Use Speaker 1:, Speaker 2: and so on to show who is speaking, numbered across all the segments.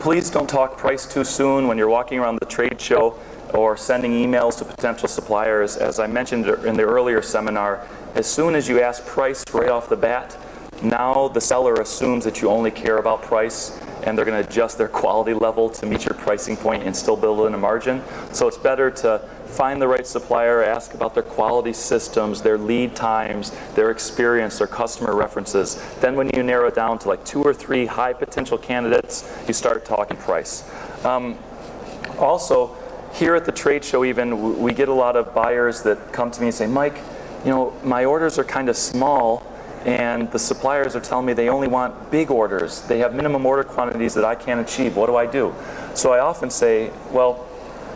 Speaker 1: Please don't talk price too soon when you're walking around the trade show or sending emails to potential suppliers. As I mentioned in the earlier seminar, as soon as you ask price right off the bat, now the seller assumes that you only care about price, and they're going to adjust their quality level to meet your pricing point and still build in a margin. So it's better to find the right supplier, ask about their quality systems, their lead times, their experience, their customer references. Then when you narrow it down to like 2 or 3 high potential candidates, you start talking price. Also, here at the trade show even, we get a lot of buyers that come to me and say, Mike, my orders are kind of small, and the suppliers are telling me they only want big orders. They have minimum order quantities that I can't achieve. What do I do? So I often say, well,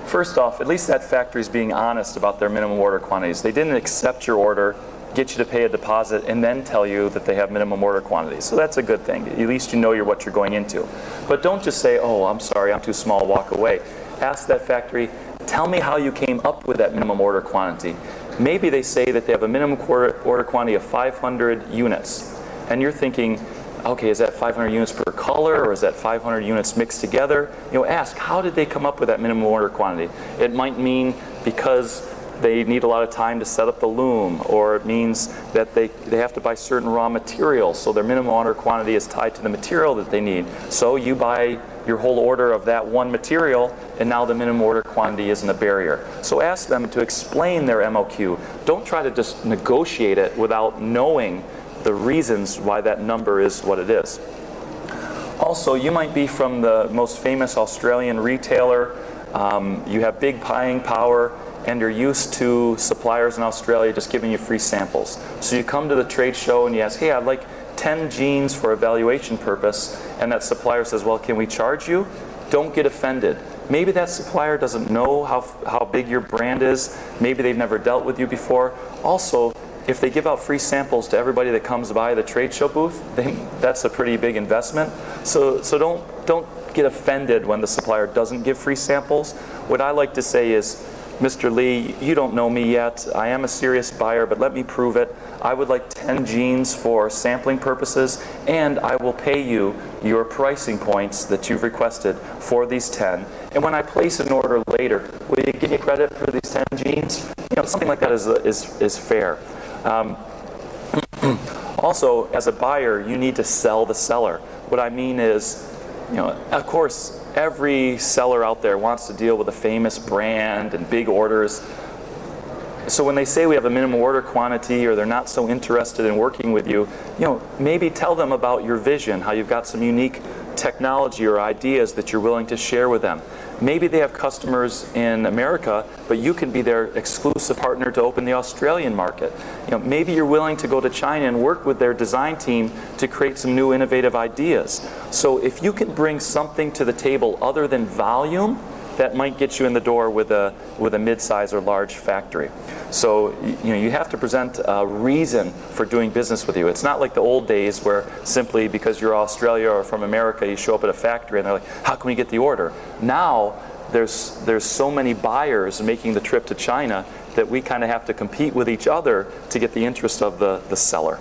Speaker 1: first off, at least that factory is being honest about their minimum order quantities. They didn't accept your order, get you to pay a deposit, and then tell you that they have minimum order quantities. So that's a good thing. At least you know what you're going into. But don't just say, oh, I'm sorry, I'm too small, walk away. Ask that factory, tell me how you came up with that minimum order quantity. Maybe they say that they have a minimum order quantity of 500 units. And you're thinking, okay, is that 500 units per color, or is that 500 units mixed together? Ask, how did they come up with that minimum order quantity? It might mean because they need a lot of time to set up the loom, or it means that they have to buy certain raw materials, so their minimum order quantity is tied to the material that they need. So you buy your whole order of that one material, and now the minimum order quantity isn't a barrier. So ask them to explain their MOQ. Don't try to just negotiate it without knowing the reasons why that number is what it is. Also, you might be from the most famous Australian retailer. You have big buying power, and you're used to suppliers in Australia just giving you free samples. So you come to the trade show and you ask, hey, I'd like 10 jeans for evaluation purpose, and that supplier says, well, can we charge you? Don't get offended. Maybe that supplier doesn't know how big your brand is. Maybe they've never dealt with you before. Also, if they give out free samples to everybody that comes by the trade show booth, that's a pretty big investment. So don't get offended when the supplier doesn't give free samples. What I like to say is, Mr. Lee, you don't know me yet. I am a serious buyer, but let me prove it. I would like 10 jeans for sampling purposes, and I will pay you your pricing points that you've requested for these 10. And when I place an order later, will you give me credit for these 10 jeans? Something like that is fair. Also, as a buyer, you need to sell the seller. What I mean is, of course, every seller out there wants to deal with a famous brand and big orders. So when they say we have a minimum order quantity, or they're not so interested in working with you, maybe tell them about your vision, how you've got some unique technology or ideas that you're willing to share with them. Maybe they have customers in America, but you can be their exclusive partner to open the Australian market. Maybe you're willing to go to China and work with their design team to create some new innovative ideas. So if you can bring something to the table other than volume, that might get you in the door with a mid-size or large factory. So you have to present a reason for doing business with you. It's not like the old days where simply because you're Australia or from America, you show up at a factory and they're like, how can we get the order? Now there's so many buyers making the trip to China that we kind of have to compete with each other to get the interest of the seller.